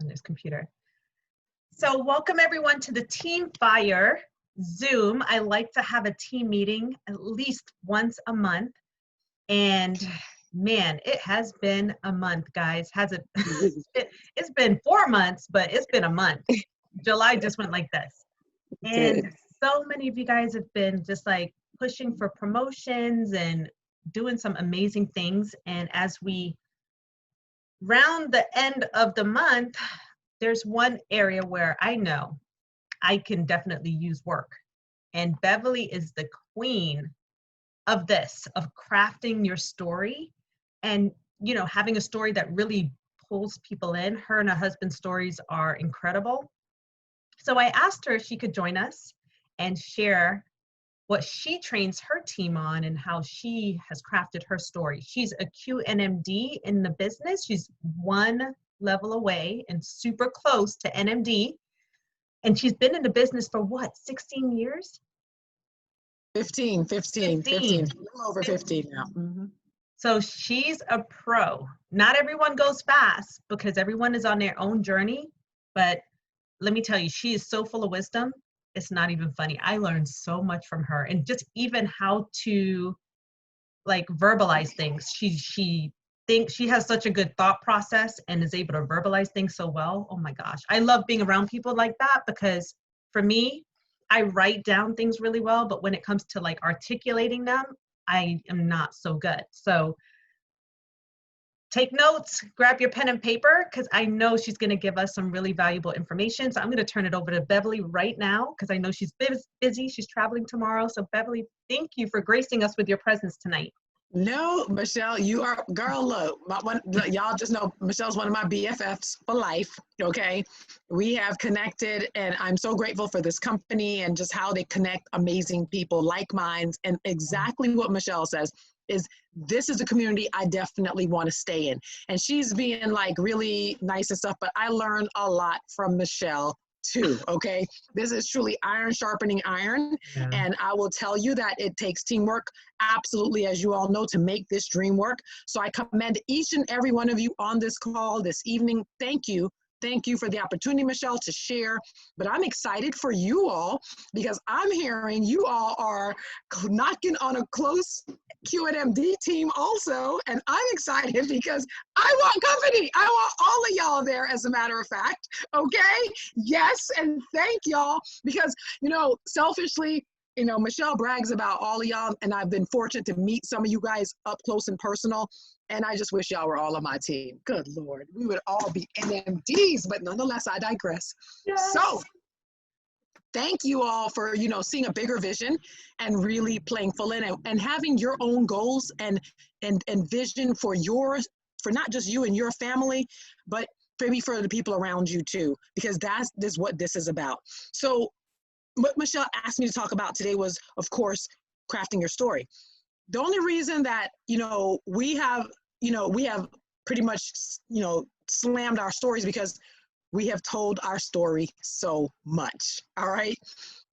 on this computer. So welcome everyone to the Team Fire Zoom. I like to have a team meeting at least once a month. And man, it has been a month, guys. Has it? It's been 4 months, but it's been a month. July just went like this. And so many of you guys have been just like pushing for promotions and doing some amazing things. And as we round the end of the month, there's one area where I know I can definitely use work. And Beverly is the queen of this, of crafting your story and, you know, having a story that really pulls people in. Her and her husband's stories are incredible. So I asked her if she could join us and share what she trains her team on and how she has crafted her story. She's a QNMD in the business. She's one level away and super close to NMD. And she's been in the business for what, 16 years? 15, a little over 15 now. Mm-hmm. So she's a pro. Not everyone goes fast because everyone is on their own journey. But let me tell you, she is so full of wisdom. It's not even funny. I learned so much from her, and just even how to like verbalize things. She thinks she has such a good thought process and is able to verbalize things so well. Oh my gosh. I love being around people like that because for me, I write down things really well, but when it comes to like articulating them, I am not so good. So take notes, grab your pen and paper, because I know she's going to give us some really valuable information. So I'm going to turn it over to Beverly right now, because I know she's busy. She's traveling tomorrow. So Beverly, thank you for gracing us with your presence tonight. No, Michelle, you are, girl, look, y'all just know Michelle's one of my BFFs for life, okay? We have connected, and I'm so grateful for this company and just how they connect amazing people, like minds, and exactly what Michelle says is this is a community I definitely want to stay in. And she's being like really nice and stuff, but I learned a lot from Michelle too, okay? This is truly iron sharpening iron. Yeah. And I will tell you that it takes teamwork, absolutely, as you all know, to make this dream work. So I commend each and every one of you on this call this evening. Thank you. Thank you for the opportunity, Michelle, to share. But I'm excited for you all because I'm hearing you all are knocking on a close QNMD team also. And I'm excited because I want company. I want all of y'all there, as a matter of fact. Okay? Yes. And thank y'all because, you know, selfishly, you know, Michelle brags about all of y'all, and I've been fortunate to meet some of you guys up close and personal. And I just wish y'all were all on my team. Good Lord, we would all be NMDs, but nonetheless, I digress. Yes. So thank you all for, you know, seeing a bigger vision and really playing full in and having your own goals and vision for yours, for not just you and your family, but maybe for the people around you too, because that's what this is about. So what Michelle asked me to talk about today was, of course, crafting your story. The only reason that, you know, we have pretty much, you know, slammed our stories because we have told our story so much, all right?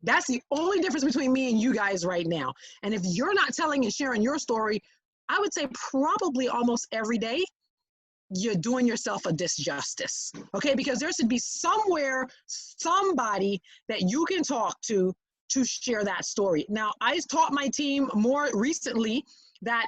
That's the only difference between me and you guys right now. And if you're not telling and sharing your story, I would say probably almost every day, you're doing yourself a disjustice, okay? Because there should be somewhere, somebody that you can talk to share that story. Now, I taught my team more recently that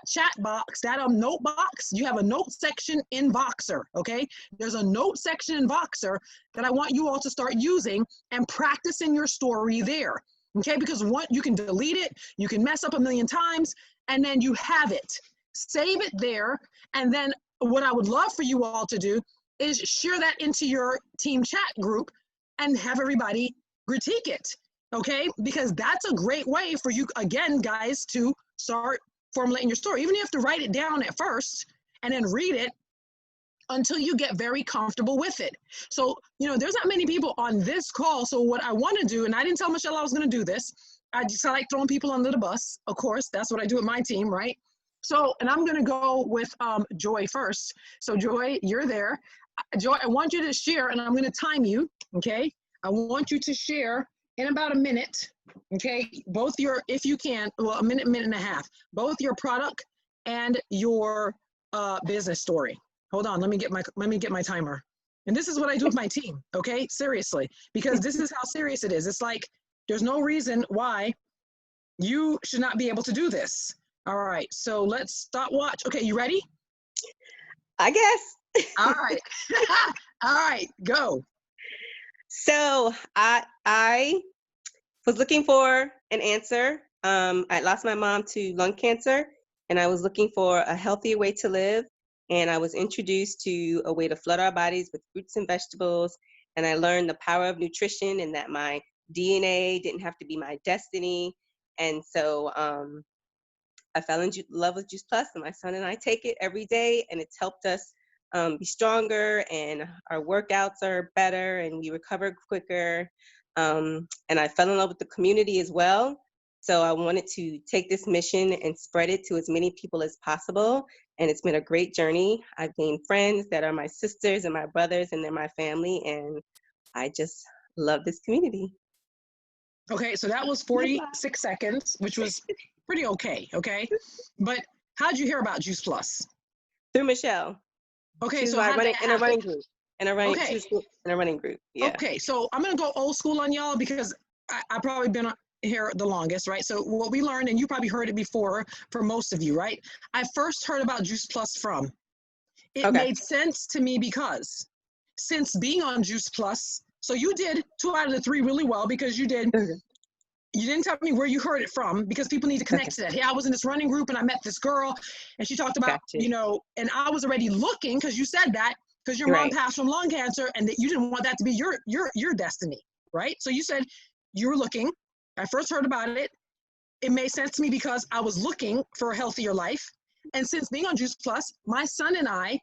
chat box, that note box, you have a note section in Voxer, okay? There's a note section in Voxer that I want you all to start using and practicing your story there, okay? Because you can delete it, you can mess up a million times, and then you have it. Save it there, and then what I would love for you all to do is share that into your team chat group and have everybody critique it, okay? Because that's a great way for you, again, guys, to start formulating your story. Even if you have to write it down at first and then read it until you get very comfortable with it. So, you know, there's not many people on this call. So what I want to do, and I didn't tell Michelle I was going to do this, I like throwing people under the bus. Of course, that's what I do with my team, right? So, and I'm going to go with Joy first. So Joy, you're there. Joy, I want you to share, and I'm going to time you, okay? I want you to share in about a minute, okay? Both your, if you can, well, a minute and a half, both your product and your business story. Hold on, let me get my timer. And this is what I do with my team, okay? Seriously, because this is how serious it is. It's like, there's no reason why you should not be able to do this. All right, so let's start watch. Okay, you ready? I guess. All right. All right, go. So I was looking for an answer. I lost my mom to lung cancer, and I was looking for a healthier way to live. And I was introduced to a way to flood our bodies with fruits and vegetables. And I learned the power of nutrition and that my DNA didn't have to be my destiny. And so I fell in love with Juice Plus, and my son and I take it every day, and it's helped us be stronger, and our workouts are better, and we recover quicker. And I fell in love with the community as well. So I wanted to take this mission and spread it to as many people as possible. And it's been a great journey. I've gained friends that are my sisters and my brothers, and they're my family. And I just love this community. Okay, so that was 46 seconds, which was pretty okay, okay? But how'd you hear about Juice Plus? Through Michelle. Okay, She's so how did that in a running happen? group. In a running, Okay. in a running group. Yeah. Okay, so I'm gonna go old school on y'all because I've probably been here the longest, right? So what we learned, and you probably heard it before for most of you, right? I first heard about Juice Plus from. It Okay. made sense to me because since being on Juice Plus, so you did 2 out of the 3 really well because you did. You didn't tell me where you heard it from because people need to connect to that. Hey, I was in this running group and I met this girl and she talked about, Gotcha. you know, and I was already looking because you said that because your mom passed from lung cancer and that you didn't want that to be your destiny, right? So you said you were looking. I first heard about it. It made sense to me because I was looking for a healthier life. And since being on Juice Plus, my son and I,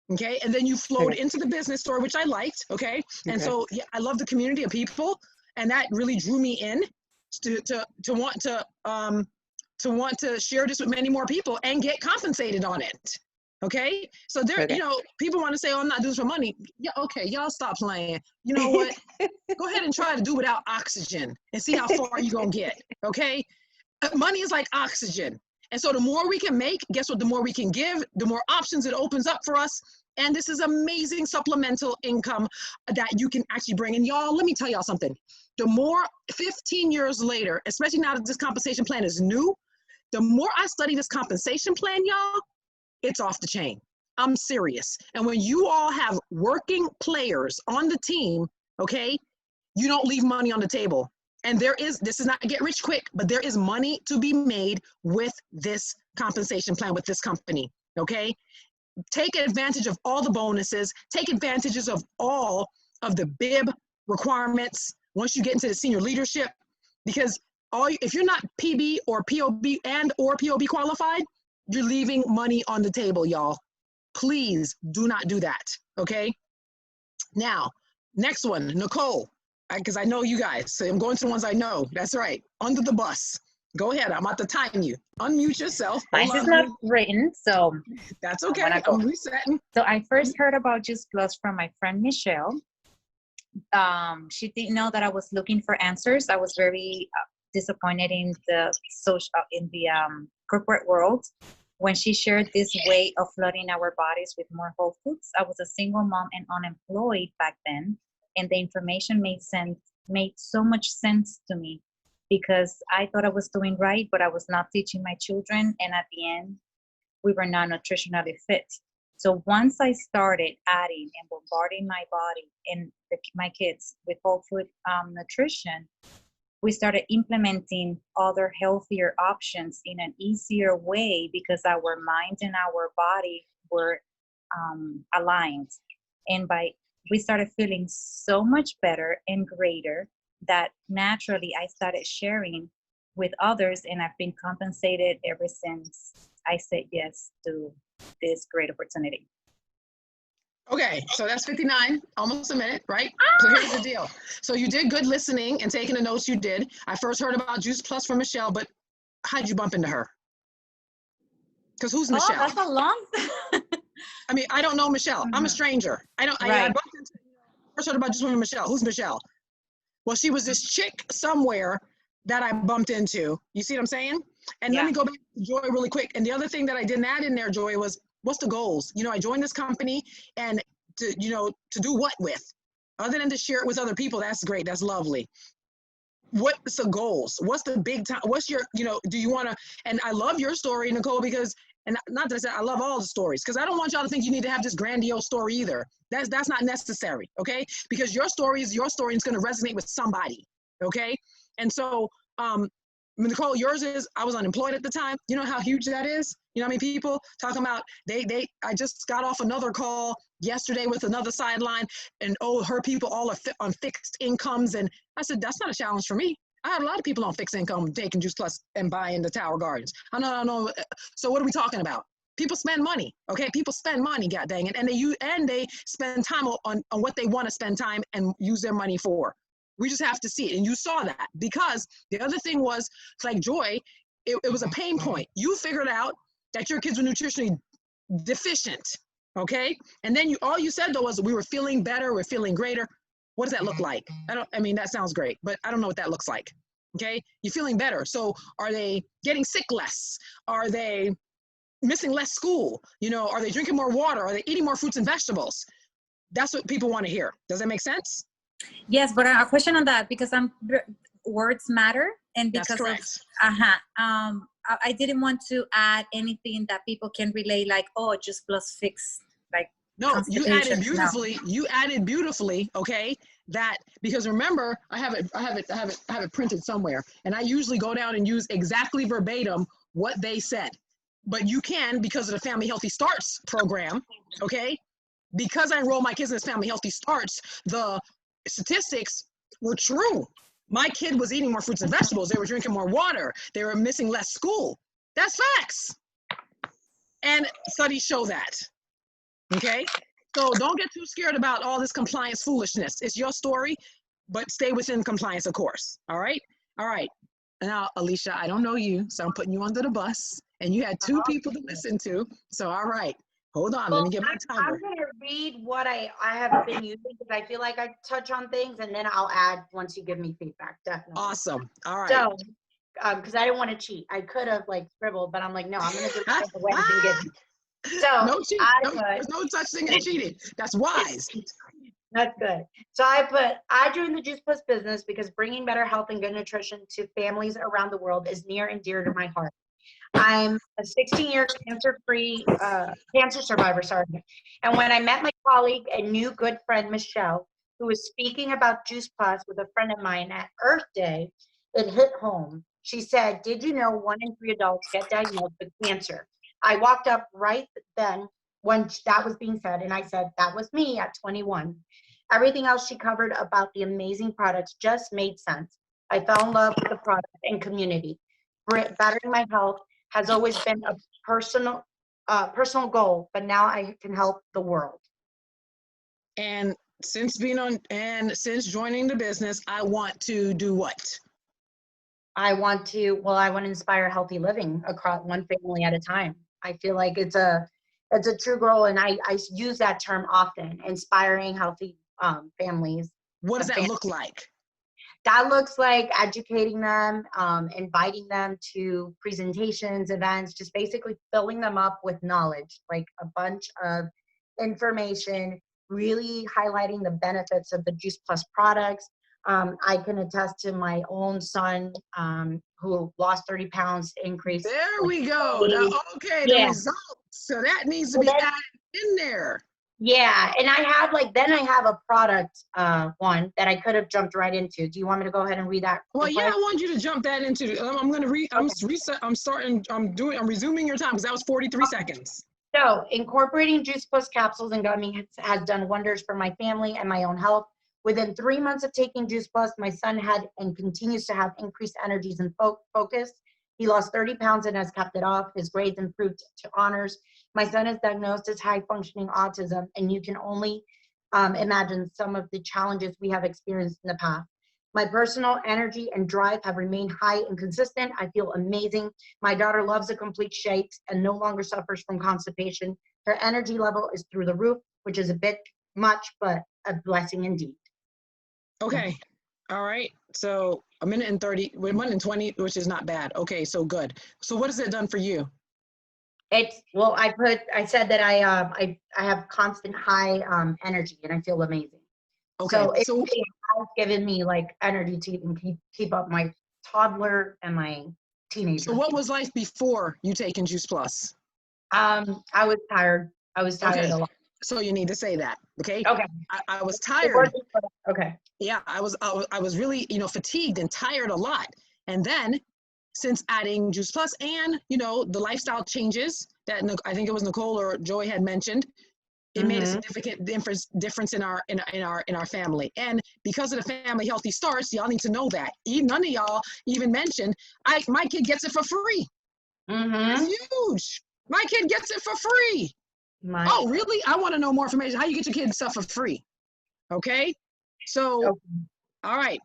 okay, and then you flowed into the business store, which I liked, okay? And so yeah, I love the community of people, and that really drew me in to want to share this with many more people and get compensated on it. Okay, so there, you know, people want to say, "Oh, I'm not doing this for money." Yeah, okay, y'all stop playing. You know what? Go ahead and try to do without oxygen and see how far you're gonna get. Okay, money is like oxygen. And so the more we can make, guess what? The more we can give, the more options it opens up for us. And this is amazing supplemental income that you can actually bring. And y'all, let me tell y'all something. The more 15 years later, especially now that this compensation plan is new, the more I study this compensation plan, y'all, it's off the chain. I'm serious. And when you all have working players on the team, okay, you don't leave money on the table. And this is not get rich quick, but there is money to be made with this compensation plan, with this company, okay? Take advantage of all the bonuses, take advantages of all of the BIB requirements once you get into the senior leadership, because if you're not PB or POB or POB qualified, you're leaving money on the table, y'all. Please do not do that, okay? Now, next one, Nicole. Because I know you guys, so I'm going to the ones I know. That's right, under the bus. Go ahead, I'm about to time you. Unmute yourself. Mine is not written, so that's okay. I'm resetting. So I first heard about Juice Plus from my friend Michelle. She didn't know that I was looking for answers. I was very disappointed in the corporate world when she shared this way of flooding our bodies with more whole foods. I was a single mom and unemployed back then. And the information made so much sense to me because I thought I was doing right, but I was not teaching my children. And at the end, we were not nutritionally fit. So once I started adding and bombarding my body and my kids with whole food nutrition, we started implementing other healthier options in an easier way because our mind and our body were aligned. And we started feeling so much better and greater that naturally I started sharing with others, and I've been compensated ever since I said yes to this great opportunity. Okay, so that's 59, almost a minute, right? So here's the deal. So you did good listening and taking the notes you did. I first heard about Juice Plus from Michelle, but how'd you bump into her? Because who's Michelle? Oh, that's a long I mean, I don't know Michelle. I'm a stranger. I bumped into, first heard about Juice from Michelle. Who's Michelle? Well, she was this chick somewhere that I bumped into. You see what I'm saying? And let me go back to Joy really quick. And the other thing that I didn't add in there, Joy, was What's the goals? You know, I joined this company and to do what with? Other than to share it with other people, that's great. That's lovely. What's the goals? What's the big time? What's your, do you want to, and I love your story, Nicole, because, and not that I said I love all the stories, because I don't want y'all to think you need to have this grandiose story either. That's not necessary, okay? Because your story is your story and it's going to resonate with somebody, okay? And so, Nicole, yours is, I was unemployed at the time. You know how huge that is? You know how many people talking about, I just got off another call yesterday with another sideline and, her people all are on fixed incomes. And I said, that's not a challenge for me. I had a lot of people on fixed income taking Juice Plus and buying the Tower Gardens. I know. So what are we talking about? People spend money, okay? People spend money, god dang it. And they spend time on what they want to spend time and use their money for. We just have to see it. And you saw that, because the other thing was, like Joy, it was a pain point. You figured out that your kids were nutritionally deficient, okay? And then all you said though was, we were feeling better, we're feeling greater. What does that look like? That sounds great, but I don't know what that looks like, okay? You're feeling better. So are they getting sick less? Are they missing less school? Are they drinking more water? Are they eating more fruits and vegetables? That's what people want to hear. Does that make sense? Yes, but a question on that, because words matter, and because That's correct. I didn't want to add anything that people can relate, like, Juice Plus fix, like, no, you added beautifully. No. You added beautifully, okay? That, because remember, I have it printed somewhere, and I usually go down and use exactly verbatim what they said. But you can, because of the Family Healthy Starts program, okay? Because I enroll my kids in this Family Healthy Starts, the statistics were true. My kid was eating more fruits and vegetables. They were drinking more water. They were missing less school. That's facts. And studies show that. Okay? So don't get too scared about all this compliance foolishness. It's your story, but stay within compliance, of course. All right? All right. Now, Alicia, I don't know you, so I'm putting you under the bus. And you had two people to listen to. So, all right. Hold on, let me get my timer. I'm going to read what I have been using, because I feel like I touch on things, and then I'll add once you give me feedback, definitely. Awesome. All right. So, because I didn't want to cheat. I could have scribbled, but I'm like, no, I'm going to do it the way I've been given. So no cheat. There's no such thing as cheating. That's wise. That's good. So I joined the Juice Plus business because bringing better health and good nutrition to families around the world is near and dear to my heart. I'm a 16-year cancer survivor, And when I met my colleague and new good friend, Michelle, who was speaking about Juice Plus with a friend of mine at Earth Day, it hit home. She said, did you know 1 in 3 adults get diagnosed with cancer? I walked up right then when that was being said, and I said, that was me at 21. Everything else she covered about the amazing products just made sense. I fell in love with the product and community. Bettering my health has always been a personal goal, but now I can help the world. And since joining the business, I want to do what? I want to inspire healthy living across one family at a time. I feel like it's a true goal, and I use that term often, inspiring healthy families. What does that look like? That looks like educating them, inviting them to presentations, events, just basically filling them up with knowledge, like a bunch of information, really highlighting the benefits of the Juice Plus products. I can attest to my own son who lost 30 pounds, increase. There we go. Now, okay, the results. So that needs to be added in there. Yeah, and I have a product one that I could have jumped right into. Do you want me to go ahead and read that? Well, yeah, I want you to jump that into. I'm going to read. I'm resuming your time because that was 43 seconds. So, incorporating Juice Plus capsules and gummies has done wonders for my family and my own health. Within 3 months of taking Juice Plus, my son had and continues to have increased energies and focus. He lost 30 pounds and has kept it off. His grades improved to honors. My son is diagnosed as high-functioning autism, and you can only imagine some of the challenges we have experienced in the past. My personal energy and drive have remained high and consistent. I feel amazing. My daughter loves the complete shakes and no longer suffers from constipation. Her energy level is through the roof, which is a bit much, but a blessing indeed. Okay. All right. So 1 minute and 30, 1 minute and 20, which is not bad. Okay. So good. So what has it done for you? Well, I said that I have constant high energy and I feel amazing. Okay, So it so really has given me like energy to even keep up my toddler and my teenager. what was life before you taking Juice Plus? I was tired. I was tired Okay, a lot. so you need to say that. Okay, Okay. I was It tired. wasn't- Okay. Yeah, I was really, fatigued and tired a lot. And then since adding Juice Plus and, the lifestyle changes that I think it was Nicole or Joy had mentioned, it made a Mhm. significant difference in our family. And because of the Family Healthy Starts, y'all need to know that. None of y'all even mentioned, my kid gets it for free. That's Mhm. huge. My kid gets it for free. My. Oh, really? I want to know more information. How you get your kids stuff for free? Okay. So, Okay. all right.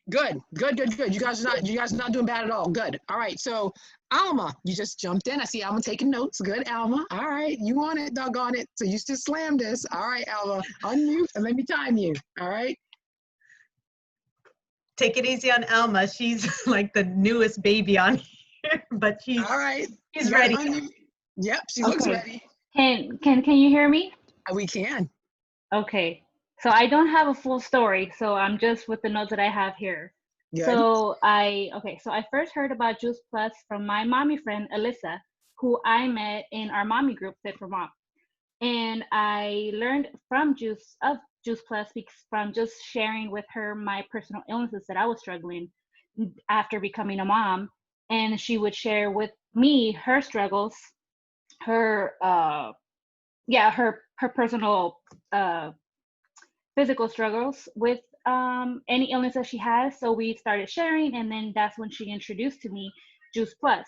Good. You guys are not doing bad at all. Good. All right. So, Alma, you just jumped in. I see Alma taking notes. Good, Alma. All right. You want it, doggone it. So you just slammed this. All right, Alma. Unmute and let me time you. All right. Take it easy on Alma. She's like the newest baby on here, but she's All right. she's ready. Yep. She looks Okay. ready. Can you hear me? We can. Okay. So I don't have a full story, so I'm just with the notes that I have here. Good. So I first heard about Juice Plus from my mommy friend Alyssa, who I met in our mommy group, Fit for Mom. And I learned from Juice Plus from just sharing with her my personal illnesses that I was struggling after becoming a mom. And she would share with me her struggles, her her personal physical struggles with any illness that she has. So we started sharing, and then that's when she introduced to me Juice Plus.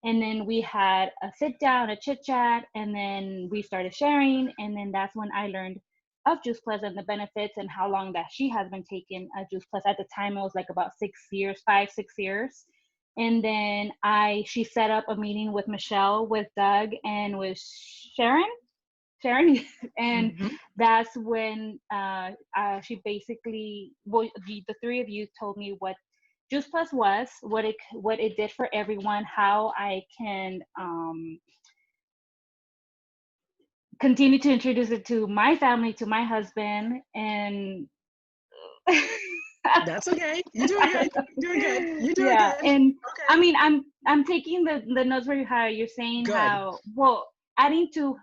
And then we had a sit down, a chit chat, and then we started sharing, and then that's when I learned of Juice Plus and the benefits and how long that she has been taking Juice Plus. At the time, it was like about 6 years, 5-6 years. And then she set up a meeting with Michelle, with Doug, and with Sharon, and that's when she basically, well, the three of you told me what Juice Plus was, what it did for everyone, how I can continue to introduce it to my family, to my husband, and That's okay. You're doing good. You're doing good. You're doing yeah. good. And Okay. I mean, I'm taking the notes where you're saying Good. how, well, adding to,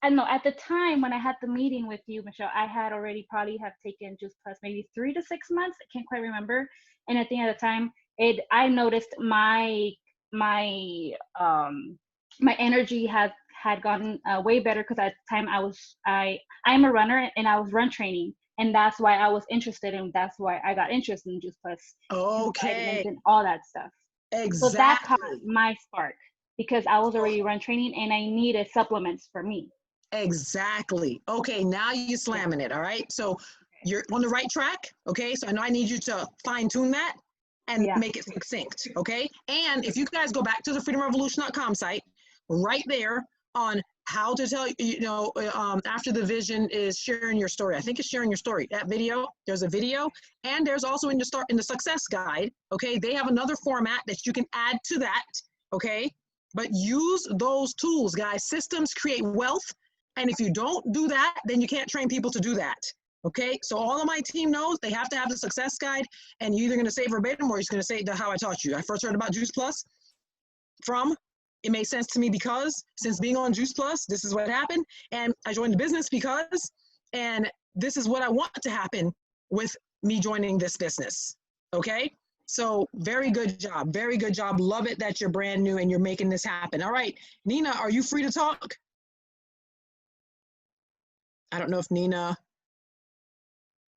I know at the time when I had the meeting with you, Michelle, I had already probably have taken Juice Plus maybe 3 to 6 months. I can't quite remember. And at the end of the time, I noticed my energy had gotten way better, because at the time I'm a runner and I was run training, and that's why I was interested, and that's why I got interested in Juice Plus, Okay. and all that stuff. Exactly. So that caught my spark, because I was already run training and I needed supplements for me. Exactly. Okay, now you're slamming it. All right. So you're on the right track. Okay. So I know I need you to fine tune that and make it succinct. Okay. And if you guys go back to the freedomrevolution.com site, right there on how to tell, after the vision is sharing your story. I think it's sharing your story. That video, there's a video, and there's also in the success guide. Okay. They have another format that you can add to that. Okay. But use those tools, guys. Systems create wealth. And if you don't do that, then you can't train people to do that. Okay, so all of my team knows they have to have the success guide, and you're either going to say verbatim or you're going to say how I taught you. I first heard about Juice Plus it made sense to me because since being on Juice Plus, this is what happened. And I joined the business because, and this is what I want to happen with me joining this business. Okay, so very good job. Very good job. Love it that you're brand new and you're making this happen. All right, Nina, are you free to talk? I don't know if Nina,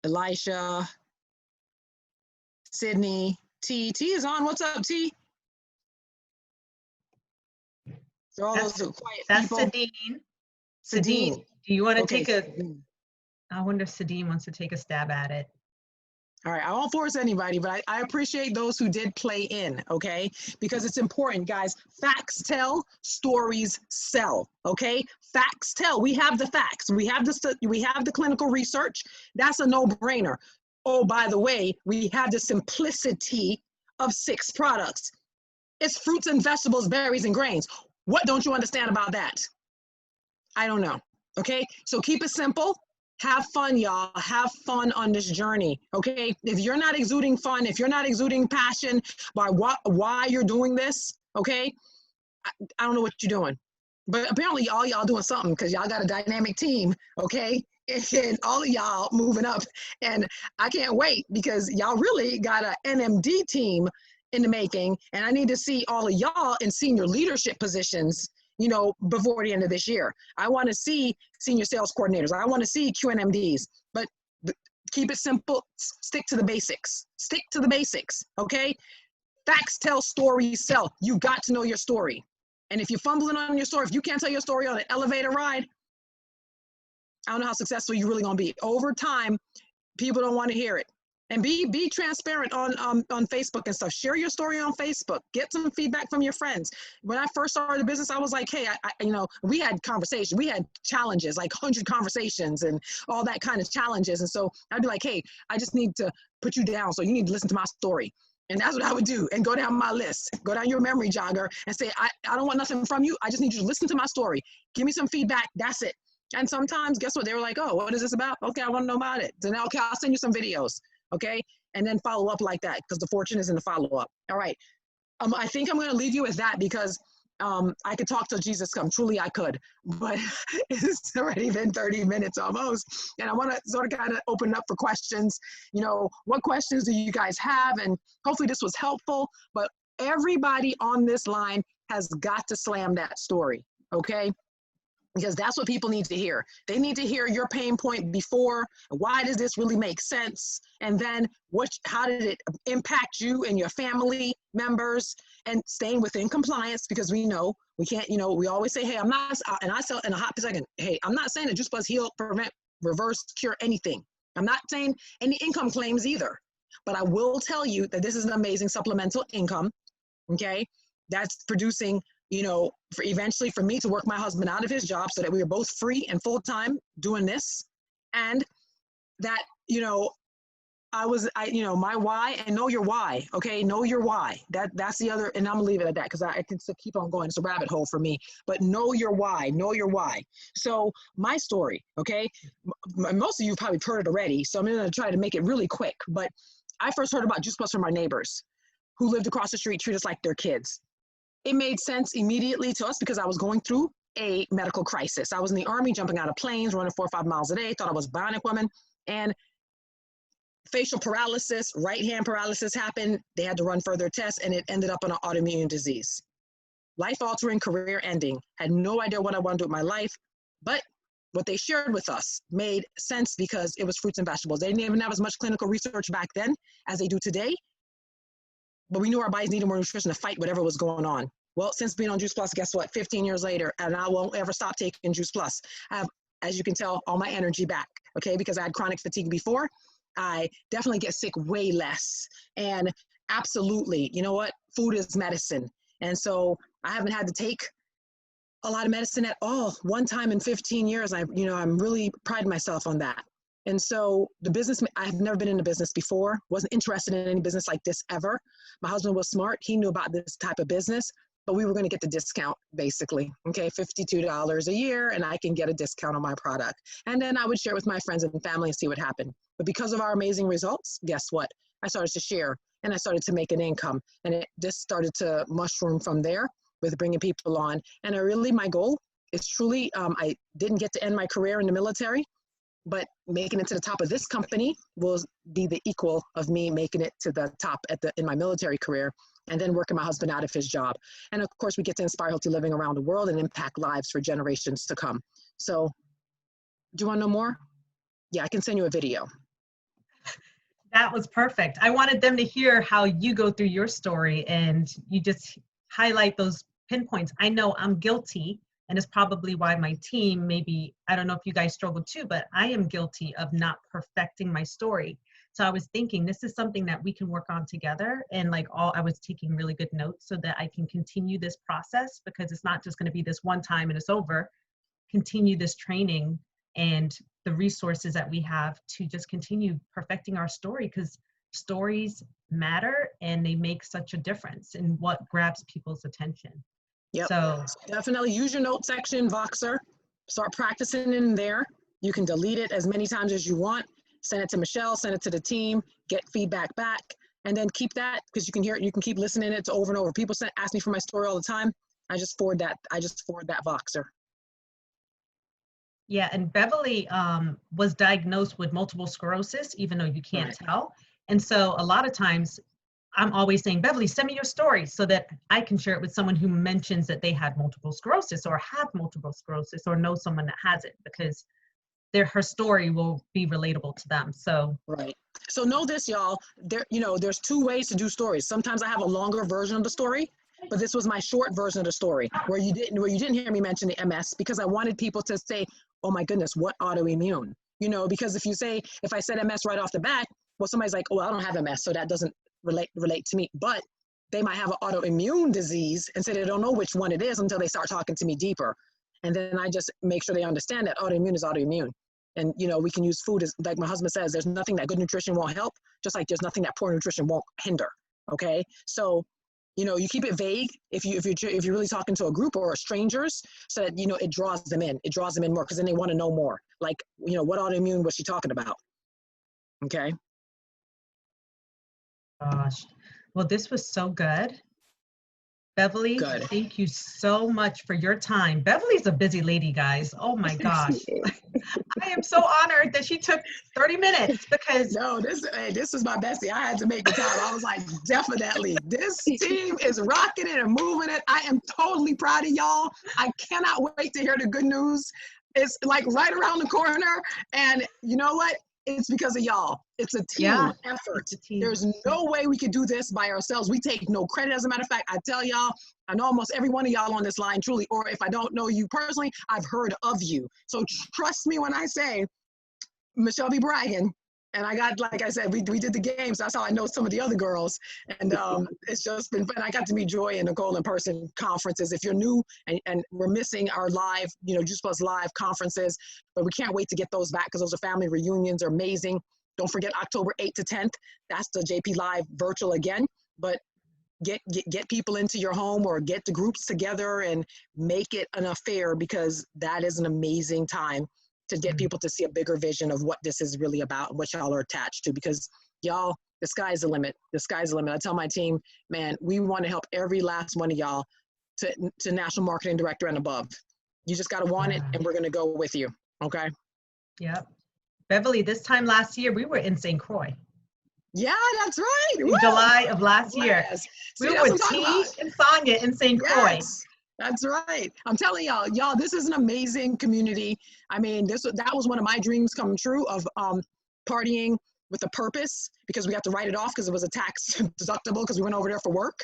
Elisha, Sydney, T is on. What's up, T? So all those quiet That's people. Sadine, do you want to take a? Sadine. I wonder if Sadine wants to take a stab at it. All right, I won't force anybody, but I appreciate those who did play in, okay? Because it's important, guys. Facts tell, stories sell, okay? Facts tell. We have the facts. We have the clinical research. That's a no-brainer. Oh, by the way, we have the simplicity of 6 products. It's fruits and vegetables, berries and grains. What don't you understand about that? I don't know. Okay, so keep it simple. Have fun, y'all. Have fun on this journey. Okay, if you're not exuding fun, if you're not exuding passion by why you're doing this, okay, I don't know what you're doing. But apparently all y'all doing something, because y'all got a dynamic team, okay? And all of y'all moving up. And I can't wait, because y'all really got a NMD team in the making. And I need to see all of y'all in senior leadership positions, you know, before the end of this year. I want to see senior sales coordinators. I want to see QNMDs. But keep it simple. Stick to the basics. Stick to the basics, okay? Facts tell, stories sell. You got to know your story. And if you're fumbling on your story, if you can't tell your story on an elevator ride, I don't know how successful you're really gonna be. Over time, people don't want to hear it. And be transparent on Facebook and stuff. Share your story on Facebook. Get some feedback from your friends. When I first started the business, I was like, hey, you know, we had conversations, we had challenges, like 100 conversations and all that kind of challenges. And so I'd be like, hey, I just need to put you down, so you need to listen to my story. And that's what I would do, and go down my list, go down your memory jogger and say, I don't want nothing from you. I just need you to listen to my story. Give me some feedback. That's it. And sometimes, guess what? They were like, oh, what is this about? Okay, I want to know about it. Then, okay, I'll send you some videos. Okay. And then follow up like that, because the fortune is in the follow up. All right. I think I'm going to leave you with that, because I could talk till Jesus come. Truly, I could. But it's already been 30 minutes almost. And I want to sort of kind of open up for questions. You know, what questions do you guys have? And hopefully this was helpful. But everybody on this line has got to slam that story, okay? Because that's what people need to hear. They need to hear your pain point before. Why does this really make sense? And then how did it impact you and your family members? And staying within compliance, because we know we can't, you know, we always say, hey, I'm not, and I sell in a hot second, hey, I'm not saying that Juice Plus heal, prevent, reverse, cure anything. I'm not saying any income claims either. But I will tell you that this is an amazing supplemental income, okay? That's producing, you know, for eventually for me to work my husband out of his job so that we were both free and full-time doing this. And that, you know, you know, my why, and know your why, okay? Know your why. That's the other, and I'm gonna leave it at that, because I can still keep on going. It's a rabbit hole for me, but know your why, know your why. So my story, okay? Most of you have probably heard it already, so I'm gonna try to make it really quick, but I first heard about Juice Plus from our neighbors who lived across the street, treat us like their kids. It made sense immediately to us because I was going through a medical crisis. I was in the Army, jumping out of planes, running 4 or 5 miles a day, thought I was a bionic woman, and facial paralysis, right hand paralysis happened. They had to run further tests, and it ended up on an autoimmune disease. Life-altering, career-ending. Had no idea what I wanted to do with my life, but what they shared with us made sense because it was fruits and vegetables. They didn't even have as much clinical research back then as they do today, but we knew our bodies needed more nutrition to fight whatever was going on. Well, since being on Juice Plus, guess what? 15 years later, and I won't ever stop taking Juice Plus. I have, as you can tell, all my energy back, okay? Because I had chronic fatigue before. I definitely get sick way less. And absolutely, you know what? Food is medicine. And so I haven't had to take a lot of medicine at all. One time in 15 years, I'm really pride myself on that. And so the business, I've never been in a business before, wasn't interested in any business like this ever. My husband was smart. He knew about this type of business, but we were going to get the discount basically. Okay, $52 a year, and I can get a discount on my product. And then I would share with my friends and family and see what happened. But because of our amazing results, guess what? I started to share and I started to make an income, and it just started to mushroom from there with bringing people on. And my goal is truly, I didn't get to end my career in the military, but making it to the top of this company will be the equal of me making it to the top in my military career, and then working my husband out of his job. And of course, we get to inspire healthy living around the world and impact lives for generations to come. So do you want to know more? Yeah, I can send you a video. That was perfect. I wanted them to hear how you go through your story, and you just highlight those pinpoints. I know I'm guilty, and it's probably why my team, maybe, I don't know if you guys struggle too, but I am guilty of not perfecting my story. So I was thinking this is something that we can work on together, and I was taking really good notes so that I can continue this process, because it's not just going to be this one time and it's over. Continue this training and the resources that we have to just continue perfecting our story, because stories matter and they make such a difference in what grabs people's attention. Yep. So Definitely use your note section, Voxer. Start practicing in there. You can delete it as many times as you want. Send it to Michelle, send it to the team, get feedback back, and then keep that because you can hear it. You can keep listening it to over and over. People ask me for my story all the time. I just forward that Voxer. yeah, and Beverly was diagnosed with multiple sclerosis, even though you can't tell. And so a lot of times I'm always saying, Beverly, send me your story so that I can share it with someone who mentions that they had multiple sclerosis or have multiple sclerosis or know someone that has it, because her story will be relatable to them. So right. So know this, y'all. There's two ways to do stories. Sometimes I have a longer version of the story, but this was my short version of the story where you didn't hear me mention the MS because I wanted people to say, oh my goodness, what autoimmune? Because if I said MS right off the bat, well, somebody's like, oh, I don't have MS, so that doesn't relate to me. But they might have an autoimmune disease and say they don't know which one it is until they start talking to me deeper. And then I just make sure they understand that autoimmune is autoimmune. And, we can use food as, like my husband says, there's nothing that good nutrition won't help, just like there's nothing that poor nutrition won't hinder. Okay. So, you keep it vague if you're really talking to a group or strangers so that, it draws them in. It draws them in more because then they want to know more. Like, what autoimmune was she talking about? Okay. gosh, well, this was so good. Beverly, thank you so much for your time. Beverly's a busy lady, guys. Oh my gosh. I am so honored that she took 30 minutes because no, this is my bestie. I had to make the time. I was like, definitely, this team is rocking it and moving it. I am totally proud of y'all. I cannot wait to hear the good news. It's like right around the corner. And you know what? It's because of y'all. It's a team effort. There's no way we could do this by ourselves. We take no credit. As a matter of fact, I tell y'all, I know almost every one of y'all on this line truly, or if I don't know you personally, I've heard of you. So trust me when I say, Michelle be bragging. And I got, like I said, we did the games. That's how I know some of the other girls. And it's just been fun. I got to meet Joy and Nicole in person conferences. If you're new and we're missing our live, Juice Plus live conferences, but we can't wait to get those back because those are family reunions. Are amazing. Don't forget October 8th to 10th. That's the JP Live virtual again. But get people into your home or get the groups together and make it an affair because that is an amazing time to get people to see a bigger vision of what this is really about and what y'all are attached to, because y'all, the sky's the limit. The sky's the limit. I tell my team, man, we want to help every last one of y'all to national marketing director and above. You just got to want it, and we're going to go with you. Okay. Yep. Beverly, this time last year, we were in St. Croix. Yeah, that's right. In July of last year. We were with T and Sonia in St. Croix. That's right. I'm telling y'all, this is an amazing community. I mean, that was one of my dreams come true of partying with a purpose, because we got to write it off because it was a tax deductible because we went over there for work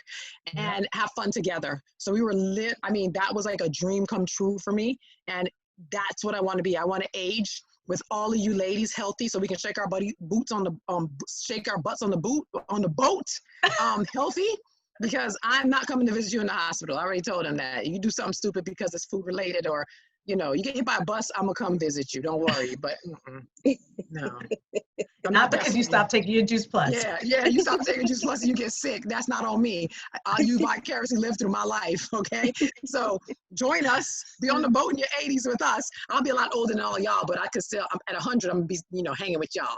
and have fun together. So we were lit. I mean, that was like a dream come true for me. And that's what I want to be. I want to age with all of you ladies healthy so we can shake our butts on the boat healthy. Because I'm not coming to visit you in the hospital. I already told him that. You do something stupid because it's food related, or, you get hit by a bus, I'm going to come visit you. Don't worry. But no. Not because you stopped taking your Juice Plus. Yeah. You stop taking Juice Plus and you get sick. That's not on me. You vicariously live through my life, okay? So join us. Be on the boat in your 80s with us. I'll be a lot older than all y'all, but I could still, at 100, I'm going to be, hanging with y'all.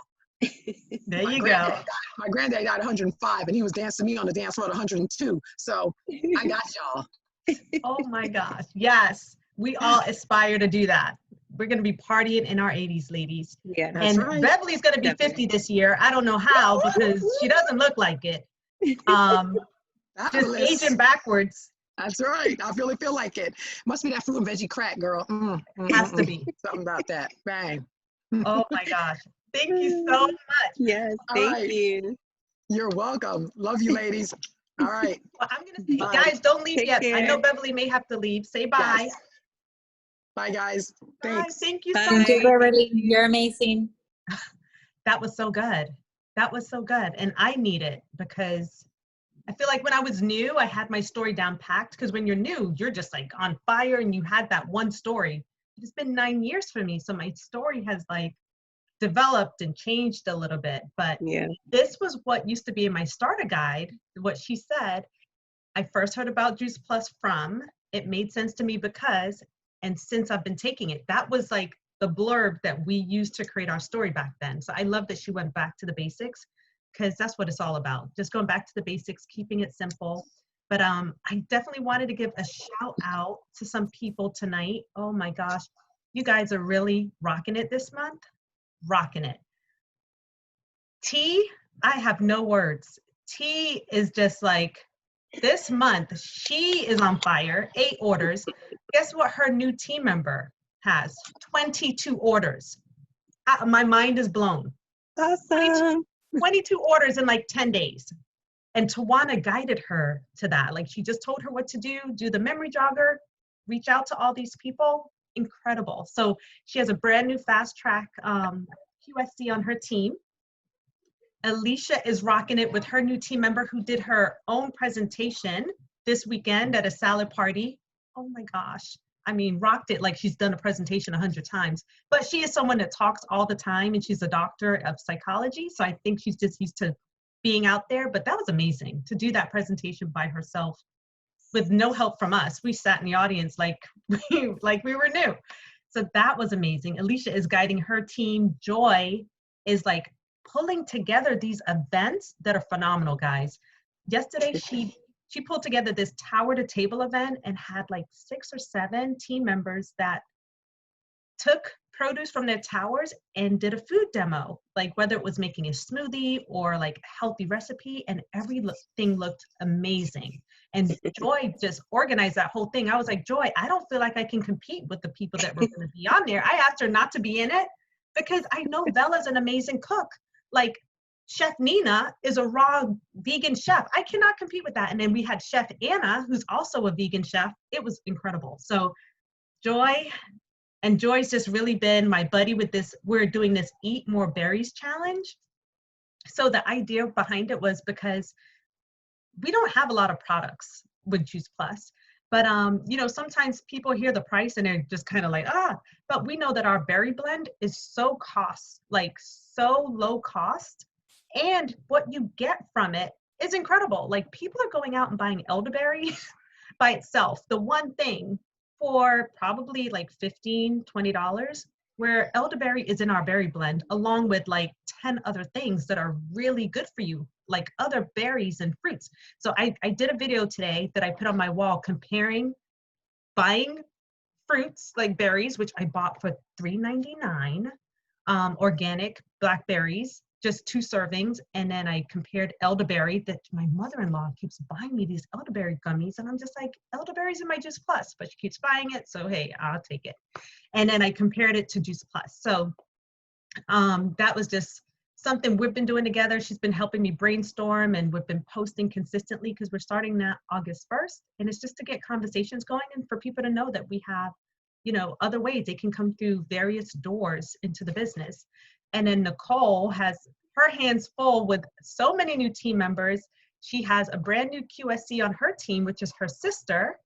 There you go. My granddad died at 105, and he was dancing me on the dance floor at 102. So I got y'all. Oh my gosh. Yes. We all aspire to do that. We're going to be partying in our 80s, ladies. Yeah, and right. Beverly's going to be 50 this year. I don't know how because she doesn't look like it. Just aging backwards. That's right. I really feel like it. Must be that fruit and veggie crack, girl. Has to be. Something about that. Bang. Oh my gosh. Thank you so much. Yes, thank you. You're welcome. Love you, ladies. All right. Well, I'm going to say, guys, don't leave yet. Care. I know Beverly may have to leave. Say bye. Yes. Bye, guys. Thanks. Bye. Thank you so much. Thank you, Beverly. You're amazing. That was so good. That was so good. And I need it because I feel like when I was new, I had my story down packed, because when you're new, you're just like on fire and you had that one story. It's been 9 years for me. So my story has like developed and changed a little bit, but this was what used to be in my starter guide. What she said, I first heard about Juice Plus from, it made sense to me because, and since I've been taking it, that was like the blurb that we used to create our story back then. So I love that she went back to the basics, because that's what it's all about. Just going back to the basics, keeping it simple. But I definitely wanted to give a shout out to some people tonight. Oh my gosh, you guys are really rocking it this month. Rocking it. T, I have no words. T is just like, this month, she is on fire, 8 orders. Guess what her new team member has? 22 orders. My mind is blown. Awesome. 22 orders in like 10 days. And Tawana guided her to that. Like, she just told her what to do the memory jogger, reach out to all these people. Incredible. So she has a brand new fast track QSC on her team. Alicia is rocking it with her new team member who did her own presentation this weekend at a salad party. Oh my gosh. I mean, rocked it like she's done a presentation 100 times. But she is someone that talks all the time, and she's a doctor of psychology. So I think she's just used to being out there. But that was amazing to do that presentation by herself with no help from us. We sat in the audience like we were new. So that was amazing. Alicia is guiding her team. Joy is like pulling together these events that are phenomenal, guys. Yesterday, she pulled together this tower to table event and had like 6 or 7 team members that took produce from their towers and did a food demo, like whether it was making a smoothie or like a healthy recipe, and everything looked amazing. And Joy just organized that whole thing. I was like, Joy, I don't feel like I can compete with the people that were going to be on there. I asked her not to be in it because I know Bella's an amazing cook. Like, Chef Nina is a raw vegan chef. I cannot compete with that. And then we had Chef Anna, who's also a vegan chef. It was incredible. So Joy, and Joy's just really been my buddy with this. We're doing this Eat More Berries challenge. So the idea behind it was because we don't have a lot of products with Juice Plus. But, you know, sometimes people hear the price and they're just kind of like, but we know that our berry blend is so low cost. And what you get from it is incredible. Like, people are going out and buying elderberry by itself, the one thing, for probably like $15, $20, where elderberry is in our berry blend, along with like 10 other things that are really good for you, like other berries and fruits. So I did a video today that I put on my wall comparing buying fruits like berries, which I bought for $3.99, organic blackberries, just 2 servings. And then I compared elderberry, that my mother-in-law keeps buying me these elderberry gummies. And I'm just like, elderberry's in my Juice Plus, but she keeps buying it. So, hey, I'll take it. And then I compared it to Juice Plus. So that was just something we've been doing together. She's been helping me brainstorm, and we've been posting consistently because we're starting that August 1st. And it's just to get conversations going and for people to know that we have, you know, other ways they can come through various doors into the business. And then Nicole has her hands full with so many new team members. She has a brand new QSC on her team, which is her sister.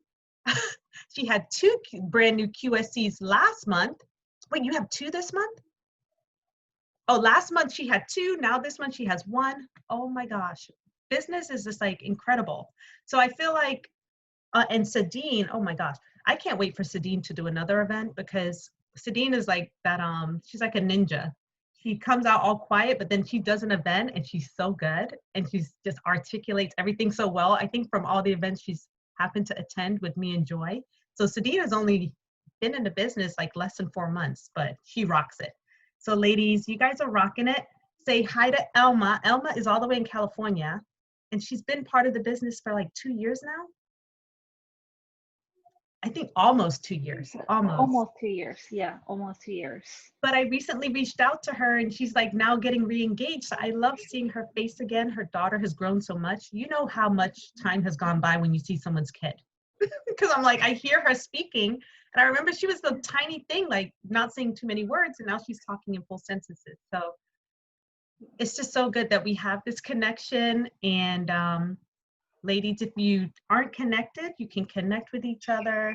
She had 2 brand new QSCs last month. Wait, you have 2 this month? Oh, last month she had 2. Now this month she has 1. Oh my gosh. Business is just like incredible. So I feel like, and Sadine, oh my gosh, I can't wait for Sadine to do another event, because Sadine is like that, she's like a ninja. She comes out all quiet, but then she does an event and she's so good, and she's just articulates everything so well. I think from all the events she's happened to attend with me and Joy. So Sadine has only been in the business like less than 4 months, but she rocks it. So ladies, you guys are rocking it. Say hi to Elma. Elma is all the way in California, and she's been part of the business for like 2 years now. I think almost 2 years, Almost 2 years, yeah, almost 2 years. But I recently reached out to her, and she's like now getting re-engaged. So I love seeing her face again. Her daughter has grown so much. You know how much time has gone by when you see someone's kid. Because I'm like, I hear her speaking, and I remember she was the tiny thing, like not saying too many words, and now she's talking in full sentences. So it's just so good that we have this connection. And ladies, if you aren't connected, you can connect with each other.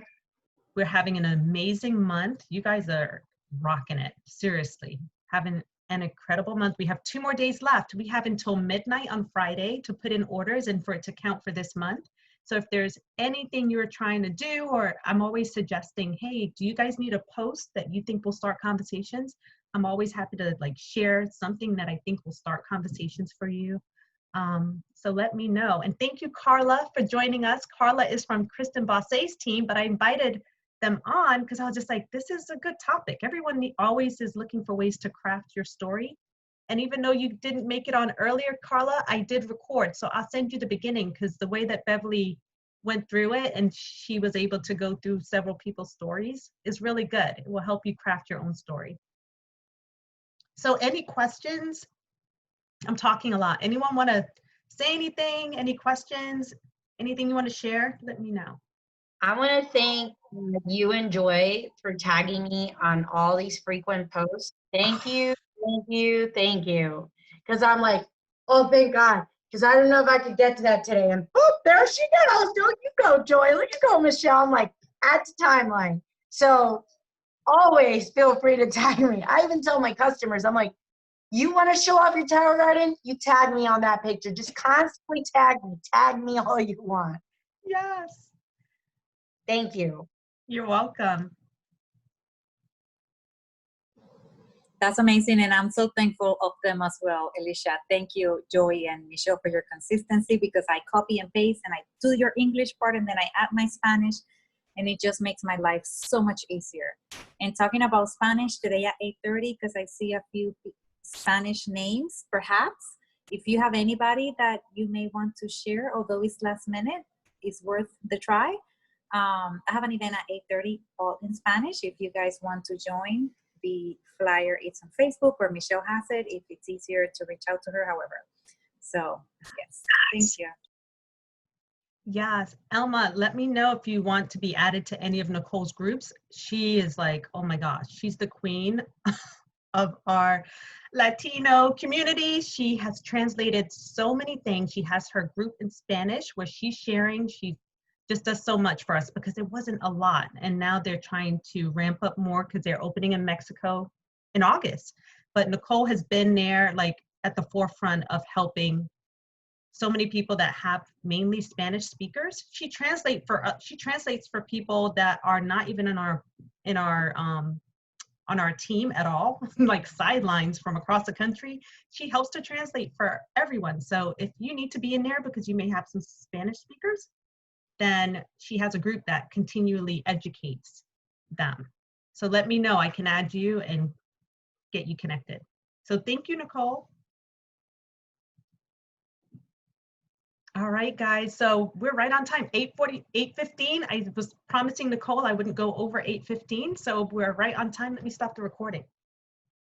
We're having an amazing month. You guys are rocking it. Seriously, having an incredible month. We have 2 more days left. We have until midnight on Friday to put in orders and for it to count for this month. So if there's anything you're trying to do, or I'm always suggesting, hey, do you guys need a post that you think will start conversations? I'm always happy to like share something that I think will start conversations for you. So let me know. And thank you, Carla, for joining us. Carla is from Kristen Bosse's team, but I invited them on because I was just like, this is a good topic. Everyone always is looking for ways to craft your story. And even though you didn't make it on earlier, Carla, I did record. So I'll send you the beginning because the way that Beverly went through it and she was able to go through several people's stories is really good. It will help you craft your own story. So any questions? I'm talking a lot. Anyone want to say anything? Any questions? Anything you want to share? Let me know. I want to thank you and Joy for tagging me on all these frequent posts. Thank you, thank you, thank you. Because I'm like, oh, thank God. Because I don't know if I could get to that today. And boop, there she goes. Don't you go, Joy. Look, you go, Michelle. I'm like, add to timeline. So always feel free to tag me. I even tell my customers, I'm like, you want to show off your tower garden? You tag me on that picture. Just constantly tag me. Tag me all you want. Yes. Thank you. You're welcome. That's amazing, and I'm so thankful of them as well, Alicia. Thank you, Joy and Michelle, for your consistency, because I copy and paste and I do your English part and then I add my Spanish, and it just makes my life so much easier. And talking about Spanish today at 8:30, because I see a few Spanish names, perhaps. If you have anybody that you may want to share, although it's last minute, it's worth the try. I have an event at 8:30 all in Spanish. If you guys want to join, the flyer is on Facebook or Michelle has it if it's easier to reach out to her, however. So yes, thank you. Yes, Elma, let me know if you want to be added to any of Nicole's groups. She is like, oh my gosh, she's the queen of our Latino community. She has translated so many things. She has her group in Spanish where she's sharing. She just does so much for us because it wasn't a lot. And now they're trying to ramp up more because they're opening in Mexico in August. But Nicole has been there like at the forefront of helping so many people that have mainly Spanish speakers. She translates for people that are not even on our team at all, like sidelines from across the country. She helps to translate for everyone. So if you need to be in there because you may have some Spanish speakers, then she has a group that continually educates them. So let me know, I can add you and get you connected. So thank you, Nicole. All right, guys, so we're right on time, 8:15. I was promising Nicole I wouldn't go over 8:15, so we're right on time. Let me stop the recording.